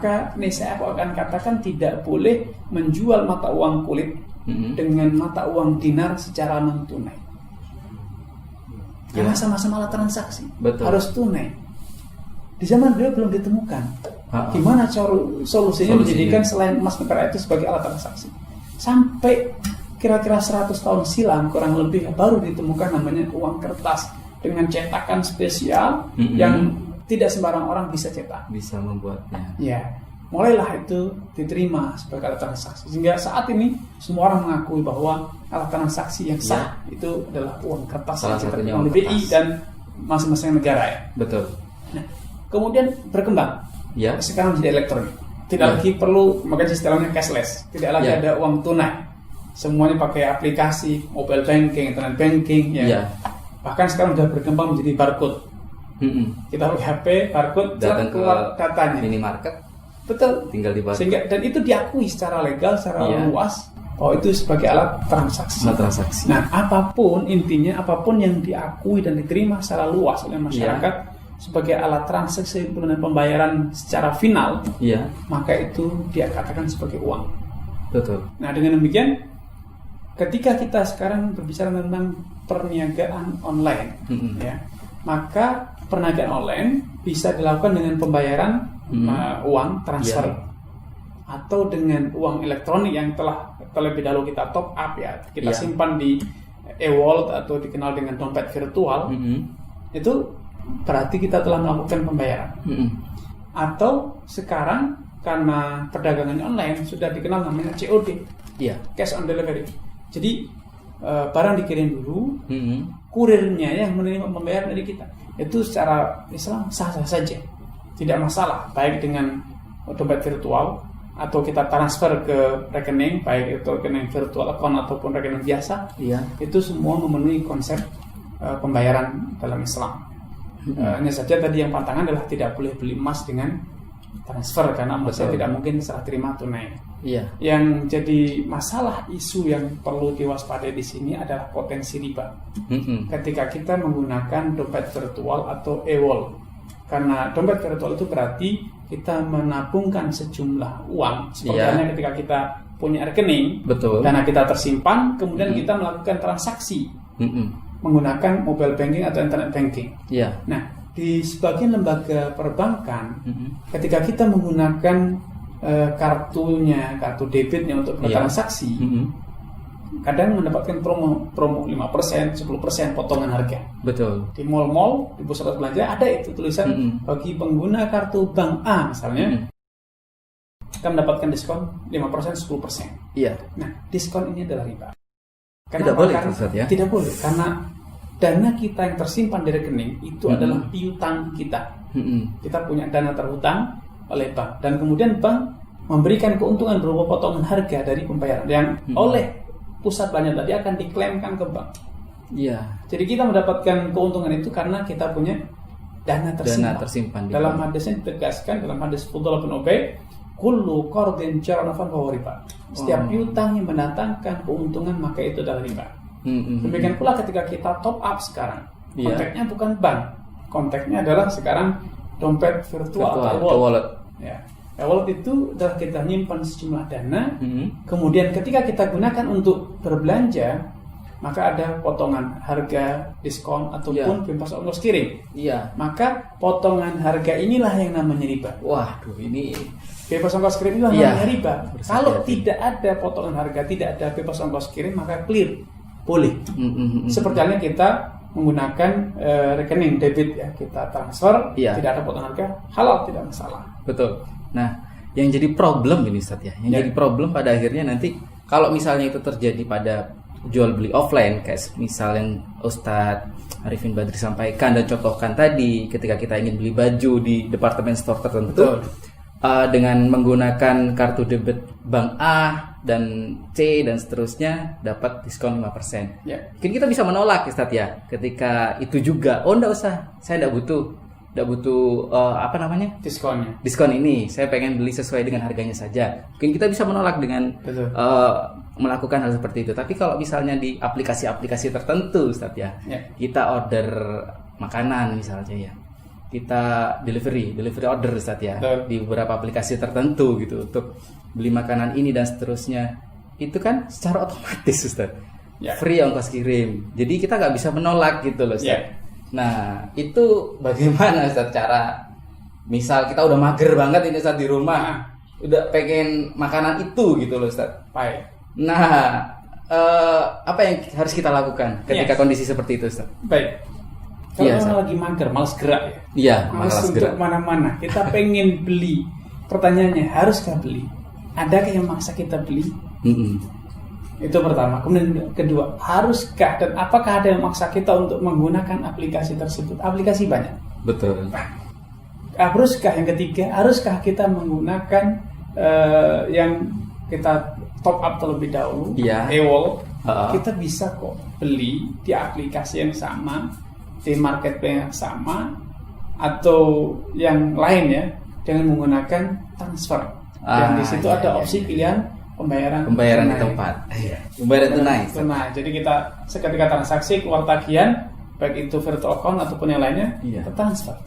maka nih saya akan katakan tidak boleh menjual mata uang kulit dengan mata uang dinar secara non tunai. Karena sama-sama alat transaksi. Betul. Harus tunai. Di zaman beliau belum ditemukan gimana solusinya menjadikan selain emas negara itu sebagai alat transaksi. Sampai kira-kira 100 tahun silam kurang lebih baru ditemukan namanya uang kertas dengan cetakan spesial yang tidak sembarang orang bisa cetak, bisa membuatnya. Ya, mulailah itu diterima sebagai alat transaksi. Sehingga saat ini semua orang mengakui bahwa alat transaksi yang sah itu adalah uang kertas Salah yang satunya oleh BI dan masing-masing negara ya. Betul. Nah, kemudian berkembang. Ya. Sekarang menjadi elektronik. Tidak lagi perlu, makanya istilahnya cashless. Tidak lagi ada uang tunai. Semuanya pakai aplikasi, mobile banking, internet banking ya. Bahkan sekarang sudah berkembang menjadi barcode. Kita pakai HP, barcode, datang keluar datanya. Minimarket. Betul. Tinggal di barcode. Sehingga, dan itu diakui secara legal, secara luas bahwa itu sebagai alat transaksi. Nah, apapun intinya, apapun yang diakui dan diterima secara luas oleh masyarakat sebagai alat transaksi dan pembayaran secara final, maka itu dia katakan sebagai uang. Betul. Nah, dengan demikian, ketika kita sekarang berbicara tentang perniagaan online, maka perniagaan online bisa dilakukan dengan pembayaran uang transfer atau dengan uang elektronik yang telah terlebih dahulu kita top up ya, kita simpan di e-wallet atau dikenal dengan dompet virtual. Itu berarti kita telah melakukan pembayaran. Atau sekarang karena perdagangan online sudah dikenal namanya COD, cash on delivery. Jadi barang dikirim dulu, kurirnya yang menerima pembayaran dari kita. Itu secara Islam sah-sah saja, tidak masalah, baik dengan dompet virtual atau kita transfer ke rekening, baik itu rekening virtual account ataupun rekening biasa. Itu semua memenuhi konsep pembayaran dalam Islam. Hanya saja tadi yang pantangan adalah tidak boleh beli emas dengan transfer karena emasnya tidak mungkin serah terima tunai. Yang jadi masalah isu yang perlu diwaspadai di sini adalah potensi riba. Ketika kita menggunakan dompet virtual atau e-wallet, karena dompet virtual itu berarti kita menabungkan sejumlah uang. Seperti halnya ketika kita punya rekening, dana kita tersimpan, kemudian kita melakukan transaksi menggunakan mobile banking atau internet banking. Nah, di sebagian lembaga perbankan, ketika kita menggunakan kartu debitnya untuk bertransaksi, kadang mendapatkan promo 5%, 10% potongan harga. Di mall-mall, di pusat belanja ada itu tulisan bagi pengguna kartu bank A misalnya, akan mendapatkan diskon 5%, 10%. Nah, diskon ini adalah riba. Tidak boleh, Ustaz, ya? Tidak boleh, karena dana kita yang tersimpan di rekening itu adalah piutang kita. Kita punya dana terhutang oleh bank, dan kemudian bank memberikan keuntungan berupa potongan harga dari pembayaran yang oleh pusat belanja tadi akan diklaimkan ke bank. Jadi kita mendapatkan keuntungan itu karena kita punya dana tersimpan. Dalam hadis ini ditegaskan, dalam hadis Fudhalah bin Ubaid, kullu qardin jara naf'an fahuwa riba. Setiap piutang yang mendatangkan keuntungan maka itu adalah riba. Demikian pula ketika kita top up sekarang, konteksnya bukan bank, konteksnya adalah sekarang dompet virtual atau wallet. Wallet itu adalah kita nyimpan sejumlah dana, kemudian ketika kita gunakan untuk berbelanja, maka ada potongan harga, diskon ataupun bebas ongkos kirim. Maka potongan harga inilah yang namanya riba. Waduh, ini bebas ongkos kirim inilah namanya riba. Kalau tidak ada potongan harga, tidak ada bebas ongkos kirim, maka clear, boleh. Seperti halnya kita menggunakan rekening debit ya, kita transfer, tidak ada potongan harga, halal, tidak masalah. Betul. Nah, yang jadi problem ini Ustaz ya, jadi problem pada akhirnya nanti kalau misalnya itu terjadi pada jual beli offline, kayak misal yang Ustadz Arifin Badri sampaikan dan contohkan tadi, ketika kita ingin beli baju di departemen store tertentu, dengan menggunakan kartu debit bank A dan C dan seterusnya dapat diskon 5%. Mungkin kita bisa menolak Ustadz ya, ketika itu juga, enggak usah, saya enggak butuh diskon ini, saya pengen beli sesuai dengan harganya saja. Mungkin kita bisa menolak dengan melakukan hal seperti itu. Tapi kalau misalnya di aplikasi-aplikasi tertentu Ustaz ya, kita order makanan misalnya ya, kita delivery order Ustaz ya, Betul. di beberapa aplikasi tertentu gitu untuk beli makanan ini dan seterusnya, itu kan secara otomatis Ustaz Ya. free ongkos kirim, jadi kita nggak bisa menolak gitu loh Ustaz. Ya. Nah itu bagaimana Ustaz cara, misal kita udah mager banget ini Ustaz di rumah, udah pengen makanan itu gitu loh Ustaz. Baik. Nah apa yang harus kita lakukan ketika kondisi seperti itu Ustaz? Baik. Kalau Iya, orang lagi mager, malas gerak ya. Iya, Malas malas untuk gerak. mana-mana. Kita pengen beli. Pertanyaannya, haruskah beli? Adakah yang maksa kita beli? Mm-mm. Itu pertama. Kemudian kedua, haruskah dan apakah ada yang maksa kita untuk menggunakan aplikasi tersebut? Aplikasi banyak. Betul. Haruskah yang ketiga? Haruskah kita menggunakan yang kita top up terlebih dahulu? Iya. Ewol. Ha-ha. Kita bisa kok beli di aplikasi yang sama, di marketplace yang sama, atau yang lain ya, dengan menggunakan transfer. Yang di situ ada opsi pilihan pembayaran di tunai. tempat. Pembayaran tunai. Tunai. Jadi kita seketika transaksi keluar tagihan, baik itu virtual account ataupun yang lainnya, Iya. kita transfer.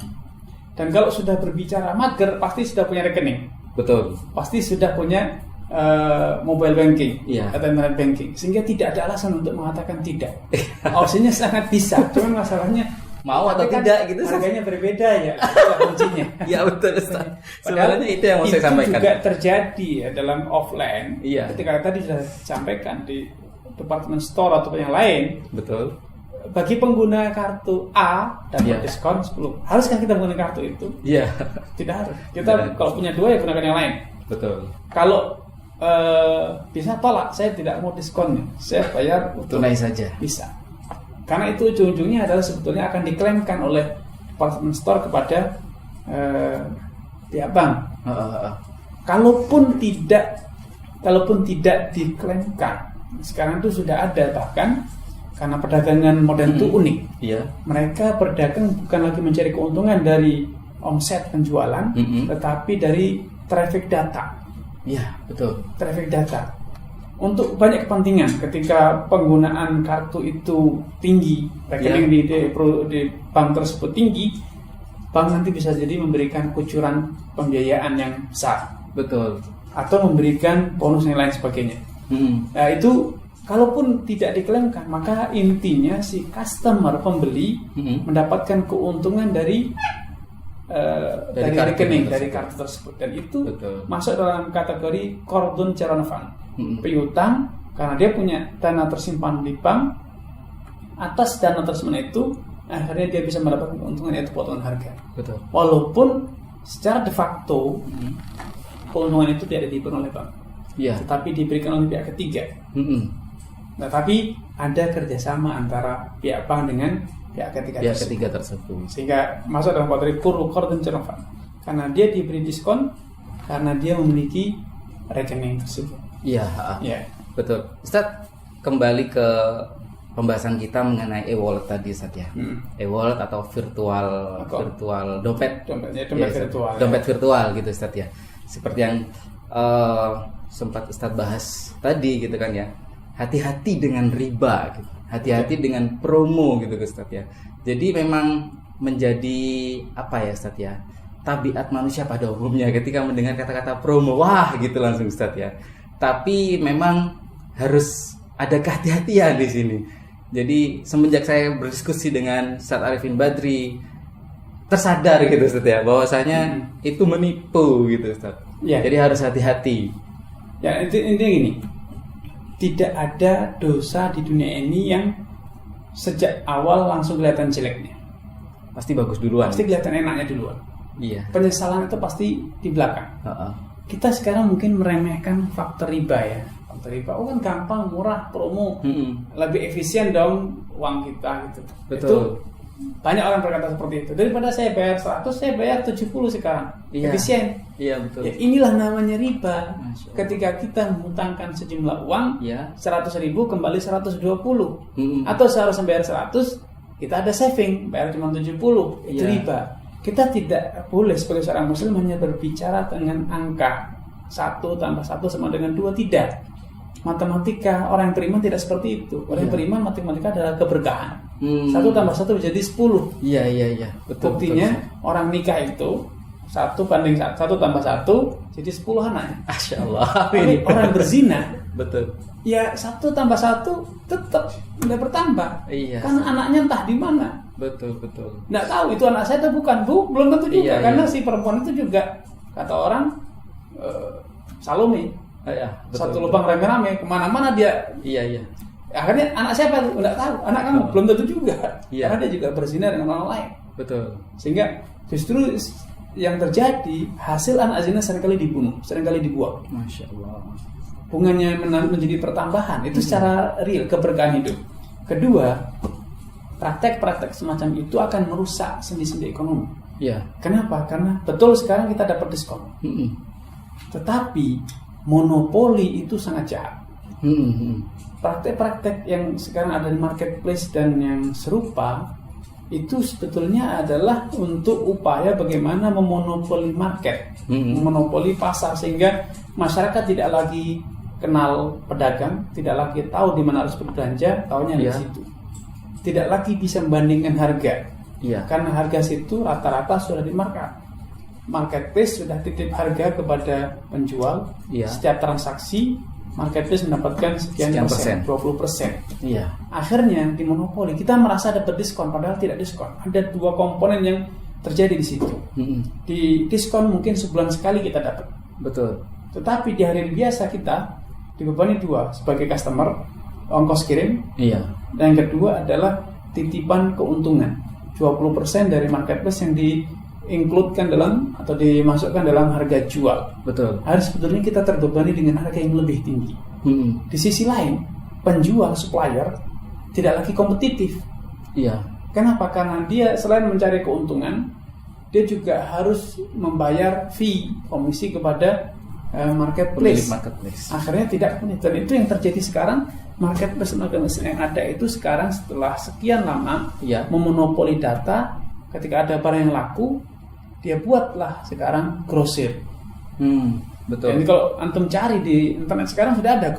Dan kalau sudah berbicara mager, pasti sudah punya rekening, Betul. pasti sudah punya mobile banking Iya. atau internet banking, sehingga tidak ada alasan untuk mengatakan tidak. Opsinya sangat bisa, cuman masalahnya Mau atau tapi kan tidak gitu. harganya berbeda ya, itulah kuncinya. Iya betul Ustaz. Padahal Sebenarnya itu yang mau saya sampaikan. juga terjadi ya dalam offline. Iya. Ketika tadi sudah sampaikan di department store atau yang lain, Betul. bagi pengguna kartu A dapat Iya. diskon 10. Haruskah kita menggunakan kartu itu? Iya. Tidak harus. Kita Tidak. kalau punya dua ya gunakan yang lain. Betul. Kalau bisa tolak, saya tidak mau diskonnya, saya bayar Tunai saja. bisa. Karena itu ujung-ujungnya adalah sebetulnya akan diklaimkan oleh department store kepada pihak bank. Kalaupun tidak diklaimkan, sekarang itu sudah ada, bahkan karena perdagangan modern itu unik. Iya. Mereka berdagang bukan lagi mencari keuntungan dari omset penjualan, tetapi dari traffic data. Iya, betul. Traffic data untuk banyak kepentingan. Ketika penggunaan kartu itu tinggi, rekening di bank tersebut tinggi, bank nanti bisa jadi memberikan kucuran pembiayaan yang besar, Betul. atau memberikan bonus yang lain sebagainya. Nah itu kalaupun tidak diklaimkan, maka intinya si customer pembeli mendapatkan keuntungan dari rekening, dari kartu tersebut, dan itu Betul. masuk dalam kategori Cordon Ceronovan, piutang, karena dia punya dana tersimpan di bank. Atas dana tersebut itu akhirnya dia bisa mendapatkan keuntungan, yaitu potongan harga. Betul. Walaupun secara de facto keuntungan itu tidak diberikan oleh bank, Iya. tetapi diberikan oleh pihak ketiga. Nah, tapi ada kerjasama antara pihak bank dengan pihak ketiga, Pihak tersebut. ketiga tersebut. Sehingga masuk dalam kategori Cordon Ceronovan, karena dia diberi diskon karena dia memiliki rekening tersebut. Iya. Ya. Betul. Ustadz, kembali ke pembahasan kita mengenai e-wallet tadi Ustadz ya. E-wallet atau virtual dompet. Dompetnya Iya, Ustadz. virtual. Dompet virtual gitu Ustadz ya. Seperti yang sempat Ustadz bahas tadi gitu kan ya. Hati-hati dengan riba gitu. Hati-hati dengan promo gitu Ustadz ya. Jadi memang menjadi apa ya Ustadz ya, tabiat manusia pada umumnya ketika mendengar kata-kata promo, wah gitu langsung Ustadz ya. Tapi memang harus ada kehati-hatian di sini. Jadi semenjak saya berdiskusi dengan Ustadz Arifin Badri, tersadar gitu Ustadz ya, bahwasanya itu menipu gitu Ustadz. Ya. Jadi harus hati-hati. Ya, intinya gini, tidak ada dosa di dunia ini yang sejak awal langsung kelihatan jeleknya. Pasti bagus duluan. Pasti kelihatan enaknya duluan. Iya. Penyesalan itu pasti di belakang. Kita sekarang mungkin meremehkan faktor riba ya. Faktor riba, oh kan gampang, murah, promo, lebih efisien dong uang kita gitu. Betul. Itu banyak orang berkata seperti itu. Daripada saya bayar 100, saya bayar 70 sekarang. Iya. Efisien. Iya betul. Ya, inilah namanya riba. Masya Allah. Ketika kita mengutangkan sejumlah uang, Iya. 100.000 kembali 120. Atau seharusnya bayar 100, kita ada saving, bayar cuma 70. Itu Iya. riba. Kita tidak boleh sebagai seorang muslim hanya berbicara dengan angka 1 tambah 1 sama dengan 2, tidak. matematika orang yang beriman tidak seperti itu. Orang yang beriman matematika adalah keberkahan. 1 tambah 1 menjadi 10. Iya. Betul. Buktinya orang nikah itu 1 banding 1 tambah 1 jadi 10 anaknya. Masya Allah. Tapi orang berzina, Betul. ya 1 tambah 1 tetap tidak bertambah. Iya. Karena anaknya entah di mana. Betul. Nggak tahu itu anak saya atau bukan. Belum tentu juga. Iya, Karena iya. si perempuan itu juga kata orang Salome. Iya, betul, Satu betul. lubang rame-rame kemana-mana dia. Iya. Akhirnya anak siapa itu nggak tahu. Anak kamu belum tentu juga. Iya. Karena dia juga berzina dengan orang lain. Betul. Sehingga justru yang terjadi hasil anak zina seringkali dibunuh, seringkali dibuang. Masya Allah. Bunganya menjadi pertambahan itu secara real keberkahan hidup. Kedua, praktek-praktek semacam itu akan merusak sendi-sendi ekonomi. Iya. Kenapa? Karena betul sekarang kita dapat diskon. Tetapi monopoli itu sangat jahat. Praktek-praktek yang sekarang ada di marketplace dan yang serupa itu sebetulnya adalah untuk upaya bagaimana memonopoli market, memonopoli pasar sehingga masyarakat tidak lagi kenal pedagang, tidak lagi tahu di mana harus berbelanja, tahunya di situ. Tidak lagi bisa membandingkan harga. Iya. Karena harga situ rata-rata sudah di marketplace sudah titip harga kepada penjual. Iya. Setiap transaksi marketplace mendapatkan sekian persen, 20%. Iya. Akhirnya di monopoli kita merasa dapat diskon padahal tidak diskon. Ada 2 komponen yang terjadi di situ. Di diskon mungkin sebulan sekali kita dapat. Betul. Tetapi di hari biasa kita dibebani 2 sebagai customer, ongkos kirim. Iya. Dan yang kedua adalah titipan keuntungan 20% dari marketplace yang di-includekan dalam atau dimasukkan dalam harga jual. Betul. Harus sebetulnya kita terbebani dengan harga yang lebih tinggi. Di sisi lain, penjual supplier tidak lagi kompetitif. Iya. Kenapa? Karena dia selain mencari keuntungan, dia juga harus membayar fee komisi kepada marketplace. Akhirnya tidak punya. Dan itu yang terjadi sekarang. Marketplace yang ada itu sekarang setelah sekian lama memonopoli data. Ketika ada barang yang laku, dia buatlah sekarang grosir. Betul. Jadi kalau antum cari di internet sekarang sudah ada